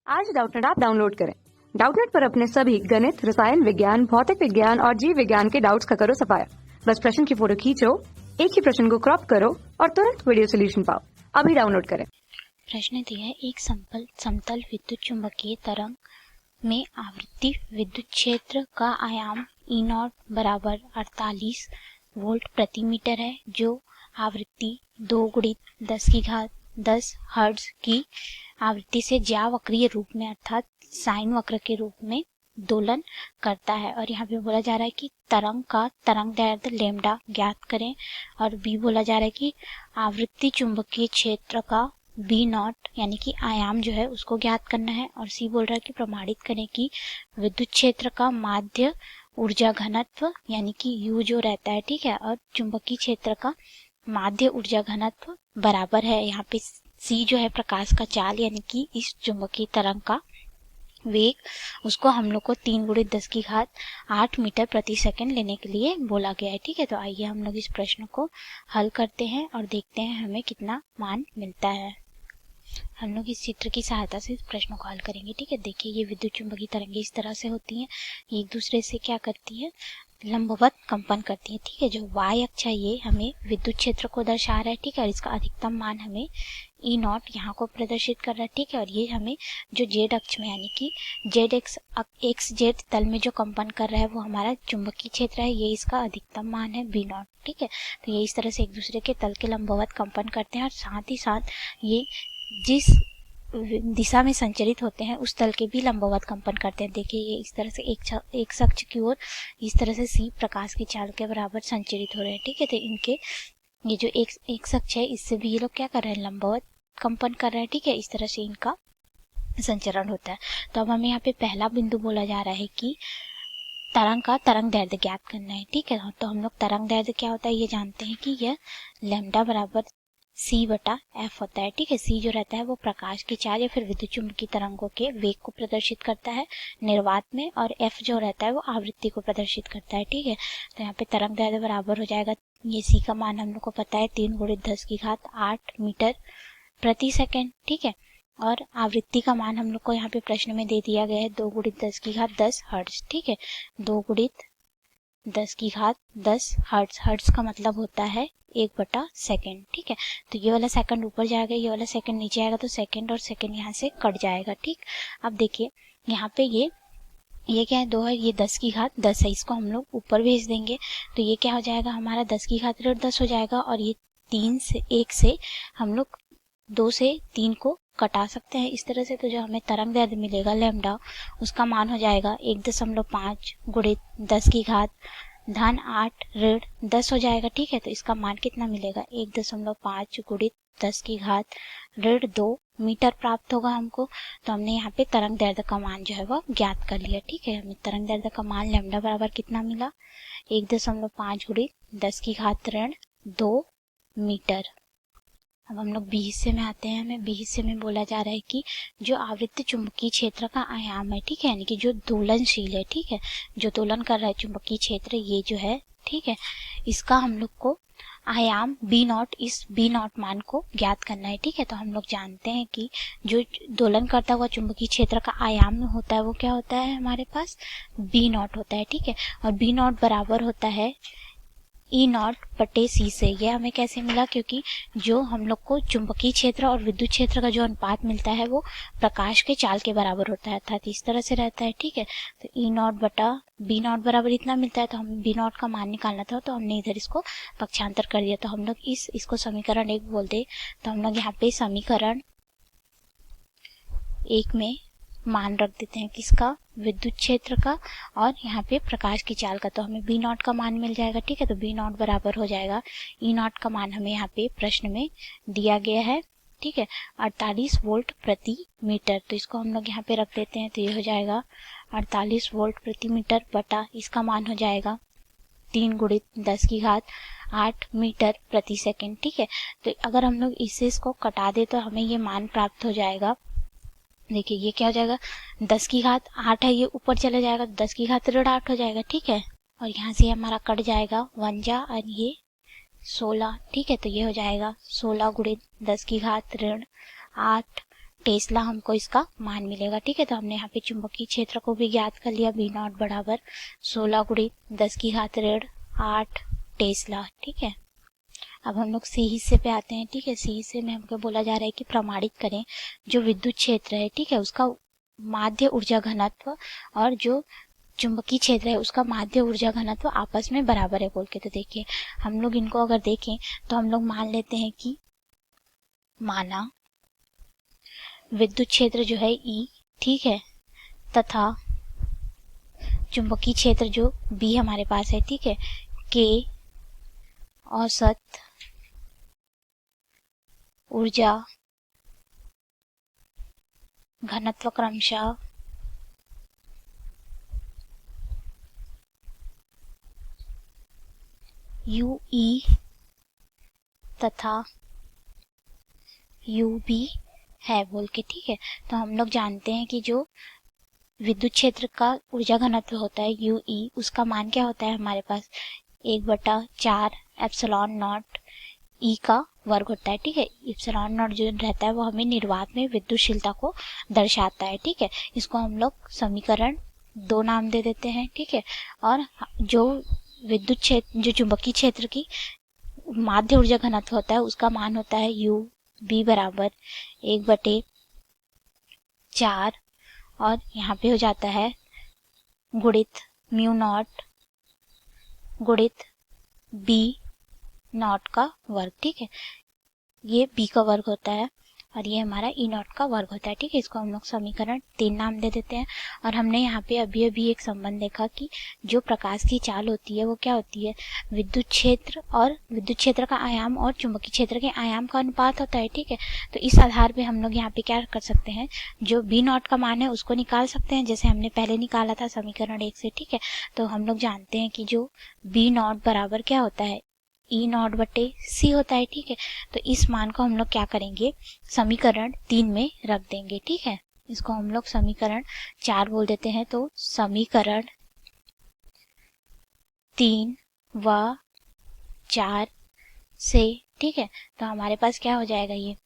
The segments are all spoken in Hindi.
आज डाउटनेट ऐप डाउनलोड करें। डाउटनेट पर अपने सभी गणित, रसायन विज्ञान, भौतिक विज्ञान और जीव विज्ञान के डाउट्स का करो सफाया। बस प्रश्न की फोटो खींचो, एक ही प्रश्न को क्रॉप करो और तुरंत वीडियो सोल्यूशन पाओ। अभी डाउनलोड करें। प्रश्न दिया है, एक समतल विद्युत चुंबकीय तरंग में आवृत्ति विद्युत क्षेत्र का आयाम E0 बराबर 48 वोल्ट प्रति मीटर है, जो आवृत्ति 2 गुणित 10 की घात 10 हर्ट्ज की आवृत्ति से ज्यावक्रीय रूप में अर्थात साइन वक्र के रूप में दोलन करता है। और यहाँ पे बोला जा रहा है कि तरंग का तरंगदैर्ध्य लैम्डा ज्ञात करें। और बी बोला जा रहा है कि आवृत्ति चुंबकीय क्षेत्र का B0 यानी कि आयाम जो है उसको ज्ञात करना है। और सी बोल रहा है कि प्रमाणित करें कि विद्युत क्षेत्र का माध्य ऊर्जा घनत्व यानी कि U जो रहता है, ठीक है, और चुंबकीय क्षेत्र का माध्य ऊर्जा घनत्व बराबर है। यहाँ पे सी जो है प्रकाश का चाल यानी कि इस चुंबकीय तरंग का वेग, उसको हम लोग को 3 गुणित 10 की घात 8 मीटर प्रति सेकंड लेने के लिए बोला गया है, ठीक है। तो आइए हम लोग इस प्रश्न को हल करते हैं और देखते हैं हमें कितना मान मिलता है। हम लोग इस चित्र की सहायता से इस प्रश्न को हल करेंगे, ठीक है। देखिए, ये विद्युत चुंबकीय तरंगें इस तरह से होती हैं, ये एक दूसरे से क्या करती है, लंबवत कंपन करती है, ठीक है। जो y अक्ष है ये हमें विद्युत क्षेत्र को दर्शा रहा है, ठीक है, और इसका अधिकतम मान हमें E0 यहाँ को प्रदर्शित कर रहा है, ठीक है। और ये हमें जो z अक्ष में यानी कि xz तल में जो कंपन कर रहा है वो हमारा चुंबकीय क्षेत्र है, ये इसका अधिकतम मान है B0, ठीक है। तो ये इस तरह से एक दूसरे के तल के लंबवत कंपन करते हैं और साथ ही साथ ये जिस दिशा में संचरित होते हैं उस तल के भी लंबवत कंपन करते हैं। देखिए, ये इस तरह से एक अक्ष की ओर इस तरह से सी प्रकाश की चाल के बराबर संचरित हो रहे हैं, ठीक है। तो इनके ये जो एक अक्ष है इससे भी ये लोग क्या कर रहे हैं, लंबवत कंपन कर रहे हैं, ठीक है। इस तरह से इनका संचरण होता है। तो अब हमें यहाँ पे पहला बिंदु बोला जा रहा है कि तरंग का तरंगदैर्ध्य ज्ञात करना है, ठीक है। तो हम लोग तरंगदैर्ध्य क्या होता है ये जानते हैं कि यह लैम्डा बराबर C/F होता है, ठीक है। C जो रहता है वो प्रकाश की चाल या फिर विद्युत चुंबकीय तरंगों के वेग को प्रदर्शित करता है निर्वात में, और F जो रहता है वो आवृत्ति को प्रदर्शित करता है, ठीक है। तो यहाँ पे तरंगदैर्ध्य बराबर हो जाएगा, ये C का मान हम लोग को पता है 3 गुणित 10 की घात 8 मीटर प्रति सेकेंड, ठीक है। और आवृत्ति का मान हम लोग को यहाँ पे प्रश्न में दे दिया गया है 2 गुणित 10 की घात 10 हर्ट्ज, ठीक है। 2 गुणित 10 की घात 10 हर्ट्ज, हर्ट्ज का मतलब होता है 1/सेकंड, ठीक है। तो ये वाला सेकंड ऊपर जाएगा, ये वाला सेकंड नीचे आएगा, तो सेकंड और सेकंड यहाँ से कट जाएगा, ठीक। अब देखिए यहाँ पे ये क्या है, 2 है, ये 10 की घात 10 है, इसको हम लोग ऊपर भेज देंगे तो ये क्या हो जाएगा, हमारा 10 की घात 10 हो जाएगा। और ये 1 से हम लोग 2 से 3 को कटा सकते हैं इस तरह से। तो जो हमें तरंगदैर्ध्य मिलेगा लैम्डा, उसका मान हो जाएगा 1.5 गुणित 10 की घात धन 8 ऋण 10 हो जाएगा, ठीक है। तो इसका मान कितना मिलेगा, 1.5 गुणित 10 की घात ऋण 2 मीटर प्राप्त होगा हमको। तो हमने यहाँ पे तरंगदैर्ध्य का मान जो है वो ज्ञात कर लिया, ठीक है। हमें तरंगदैर्ध्य का मान लैम्डा बराबर कितना मिला, 1.5 गुणित 10 की घात ऋण 2 मीटर। अब हम लोग बी हिस्से में आते हैं। हमें बी हिस्से में बोला जा रहा है कि जो आवृत्त चुंबकीय क्षेत्र का आयाम है, ठीक है, यानी कि जो दोलनशील है, ठीक है, जो दोलन कर रहा है चुंबकीय क्षेत्र ये जो है, ठीक है, इसका हम लोग को आयाम B0, इस B0 मान को ज्ञात करना है, ठीक है। तो हम लोग जानते हैं कि जो दोलन करता हुआ चुंबकीय क्षेत्र का आयाम होता है वो क्या होता है, हमारे पास B0 होता है, ठीक है। और B0 बराबर होता है E0/C से। यह हमें कैसे मिला, क्योंकि जो हम लोग को चुंबकीय क्षेत्र और विद्युत क्षेत्र का जो अनुपात मिलता है वो प्रकाश के चाल के बराबर होता है, अर्थात इस तरह से रहता है, ठीक है। तो E0/B0 बराबर इतना मिलता है। तो हम B0 का मान निकालना था, तो हमने इधर इसको पक्षांतर कर दिया। तो हम लोग इसको समीकरण 1 बोल दे, तो हम लोग यहाँ पे समीकरण 1 में मान रख देते हैं किसका, विद्युत क्षेत्र का, और यहाँ पे प्रकाश की चाल का। तो हमें B0 का मान मिल जाएगा, ठीक है। तो B0 बराबर हो जाएगा, E0 का मान हमें यहाँ पे प्रश्न में दिया गया है, ठीक है, 48 वोल्ट प्रति मीटर। तो इसको हम लोग यहाँ पे रख देते हैं, तो ये हो जाएगा 48 वोल्ट प्रति मीटर बटा इसका मान हो जाएगा 3 गुणित 10 की घात 8 मीटर प्रति सेकेंड, ठीक है। तो अगर हम लोग इसको कटा दे तो हमें ये मान प्राप्त हो जाएगा। देखिए ये क्या हो जाएगा, 10 की घात 8 है, ये ऊपर चला जाएगा, 10 की घात ऋण 8 हो जाएगा, ठीक है। और यहाँ से हमारा कट जाएगा 1 जा और ये 16, ठीक है। तो ये हो जाएगा 16 गुणित 10 की घात ऋण 8, टेस्ला हमको इसका मान मिलेगा। ठीक है, तो हमने यहाँ पे चुंबकीय क्षेत्र को भी ज्ञात कर लिया। बी नॉट बराबर 16 गुणित 10 की घात ऋण 8 टेस्ला। ठीक है, अब हम लोग सी हिस्से पे आते हैं। ठीक है, सी हिस्से में हमको बोला जा रहा है कि प्रमाणित करें जो विद्युत क्षेत्र है, ठीक है, उसका माध्य ऊर्जा घनत्व और जो चुंबकीय क्षेत्र है उसका माध्य ऊर्जा घनत्व आपस में बराबर है बोल के। तो देखिए हम लोग इनको अगर देखें तो हम लोग मान लेते हैं कि माना विद्युत क्षेत्र जो है E, ठीक है, तथा चुंबकीय क्षेत्र जो B हमारे पास है, ठीक है, K औसत ऊर्जा घनत्व क्रमशः UE तथा UB है बोल के। ठीक है, तो हम लोग जानते हैं कि जो विद्युत क्षेत्र का ऊर्जा घनत्व होता है UE, उसका मान क्या होता है हमारे पास 1/4 एप्सिलॉन नॉट E का वर्ग होता है। ठीक है, एप्सिलॉन नॉट जो रहता है वो हमें निर्वात में विद्युतशीलता को दर्शाता है। ठीक है, इसको हम लोग समीकरण 2 नाम दे देते हैं। ठीक है, और जो विद्युत क्षेत्र जो चुंबकीय क्षेत्र की माध्य ऊर्जा घनत्व होता है उसका मान होता है UB बराबर 1/4 और यहाँ पे हो जाता है गुणित म्यू नॉट गुणित B नॉट का वर्ग। ठीक है, ये B का वर्ग होता है और ये हमारा E नॉट का वर्ग होता है। ठीक है, इसको हम लोग समीकरण 3 नाम दे देते हैं। और हमने यहाँ पे अभी अभी एक संबंध देखा कि जो प्रकाश की चाल होती है वो क्या होती है, विद्युत क्षेत्र और विद्युत क्षेत्र का आयाम और चुंबकीय क्षेत्र के आयाम का अनुपात होता है। ठीक है, तो इस आधार पे हम लोग यहाँ पे क्या कर सकते हैं, जो B नॉट का मान है उसको निकाल सकते हैं, जैसे हमने पहले निकाला था समीकरण 1 से। ठीक है, तो हम लोग जानते हैं कि जो B नॉट बराबर क्या होता है, E नॉट बटे C होता है। ठीक है, तो इस मान को हम लोग क्या करेंगे, समीकरण 3 में रख देंगे। ठीक है, इसको हम लोग समीकरण 4 बोल देते हैं। तो समीकरण 3 व 4 से, ठीक है, तो हमारे पास क्या हो जाएगा, ये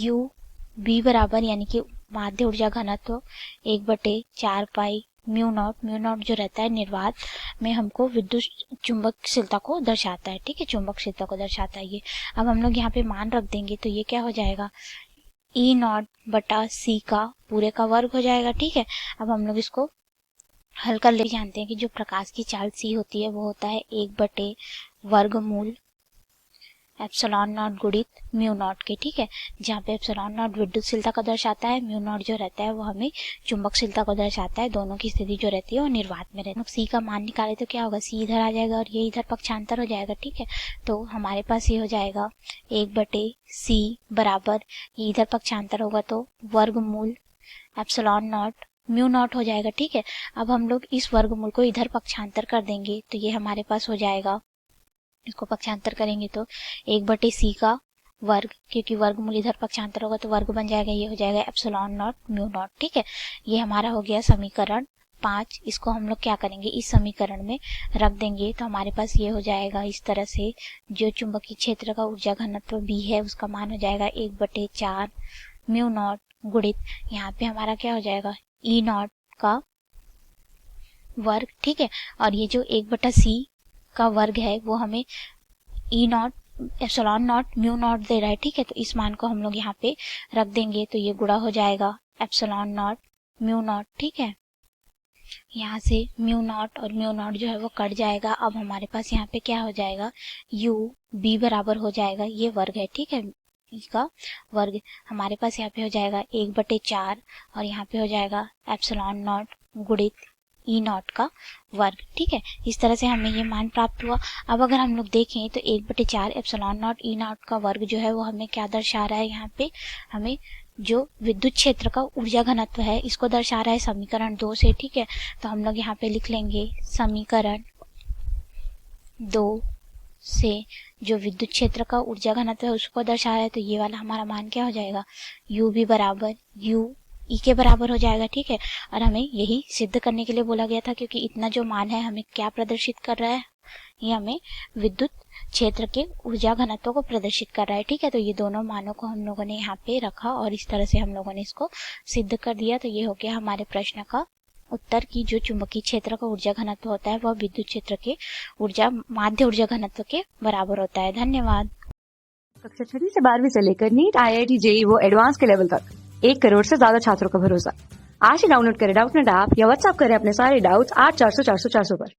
UB बराबर यानी कि माध्य ऊर्जा घनत्व 1/4 पाई म्यू नॉट जो रहता है निर्वात में हमको विद्युत चुंबकशीलता को दर्शाता है। ठीक है, चुंबकशीलता को दर्शाता है ये। अब हम लोग यहाँ पे मान रख देंगे तो ये क्या हो जाएगा, E नॉट बटा C का पूरे का वर्ग हो जाएगा। ठीक है, अब हम लोग इसको हल कर ले। जानते हैं कि जो प्रकाश की चाल C होती है वो होता है 1/वर्गमूल एप्सिलॉन नॉट गुणित म्यू नॉट के। ठीक है, जहाँ पे एप्सिलॉन नॉट विद्युतशीलता को दर्शाता है, म्यू नॉट जो रहता है वो हमें चुंबकशीलता को दर्शाता है। दोनों की स्थिति जो रहती है वो निर्वात में रहती है। C का मान निकाले तो क्या होगा, C इधर आ जाएगा और ये इधर पक्षांतर हो जाएगा। ठीक है, तो हमारे पास ये हो जाएगा 1/C बराबर, ये इधर पक्षांतर होगा तो वर्गमूल एप्सिलॉन नॉट म्यू नॉट हो जाएगा। ठीक है, अब हम लोग इस वर्गमूल को इधर पक्षांतर कर देंगे तो ये हमारे पास हो जाएगा, इसको पक्षांतर करेंगे तो 1/C का वर्ग, क्योंकि वर्गमूल इधर पक्षांतर होगा तो वर्ग बन जाएगा, ये हो जाएगा एप्सिलॉन नॉट म्यू नॉट। ठीक है, ये हमारा हो गया समीकरण 5। इसको हम लोग क्या करेंगे, इस समीकरण में रख देंगे तो हमारे पास ये हो जाएगा इस तरह से, जो चुंबकीय क्षेत्र का ऊर्जा घनत्व B है उसका मान हो जाएगा 1/4 म्यू नॉट गुणित, यहाँ पे हमारा क्या हो जाएगा, E नॉट का वर्ग। ठीक है, और ये जो 1/C का वर्ग है वो हमें E not epsilon not mu not they रहा है। ठीक है, तो इस मान को हम लोग यहाँ पे रख देंगे तो ये गुणा हो जाएगा एप्सिलॉन नॉट म्यू नॉट। ठीक है, यहाँ से म्यू नॉट और म्यू नॉट जो है वो कट जाएगा। अब हमारे पास यहाँ पे क्या हो जाएगा, UB बराबर हो जाएगा, ये वर्ग है। ठीक है, इसका वर्ग हमारे पास यहाँ पे हो जाएगा 1/4 और यहाँ पे हो जाएगा एप्सिलॉन नॉट गुणित E नॉट का वर्ग। ठीक है, इस तरह से हमें ये मान प्राप्त हुआ। अब अगर हम लोग देखें तो 1/4 एप्सिलॉन नॉट E नॉट का वर्ग जो है वो हमें क्या दर्शा रहा है, यहाँ पे हमें जो विद्युत क्षेत्र का ऊर्जा घनत्व है इसको दर्शा रहा है समीकरण 2 से। ठीक है, तो हम लोग यहाँ पे लिख लेंगे समीकरण 2 से जो विद्युत क्षेत्र का ऊर्जा घनत्व है उसको दर्शा रहा है, तो ये वाला हमारा मान क्या हो जाएगा, UB बराबर UE के बराबर हो जाएगा। ठीक है, और हमें यही सिद्ध करने के लिए बोला गया था, क्योंकि इतना जो मान है हमें क्या प्रदर्शित कर रहा है, ये हमें विद्युत क्षेत्र के ऊर्जा घनत्व को प्रदर्शित कर रहा है। ठीक है, तो ये दोनों मानों को हम लोगों ने यहाँ पे रखा और इस तरह से हम लोगों ने इसको सिद्ध कर दिया। तो ये हो गया हमारे प्रश्न का उत्तर की जो चुंबकीय क्षेत्र का ऊर्जा घनत्व होता है वह विद्युत क्षेत्र के माध्य ऊर्जा घनत्व के बराबर होता है। धन्यवाद। कक्षा 6 से 12वीं से लेकर नीट, IIT, JEE वो एडवांस के लेवल तक 1 करोड़ से ज्यादा छात्रों का भरोसा। आज ही डाउनलोड करें डाउटनेट ऐप या व्हाट्सएप करें अपने सारे डाउट्स 8400 400 400 पर।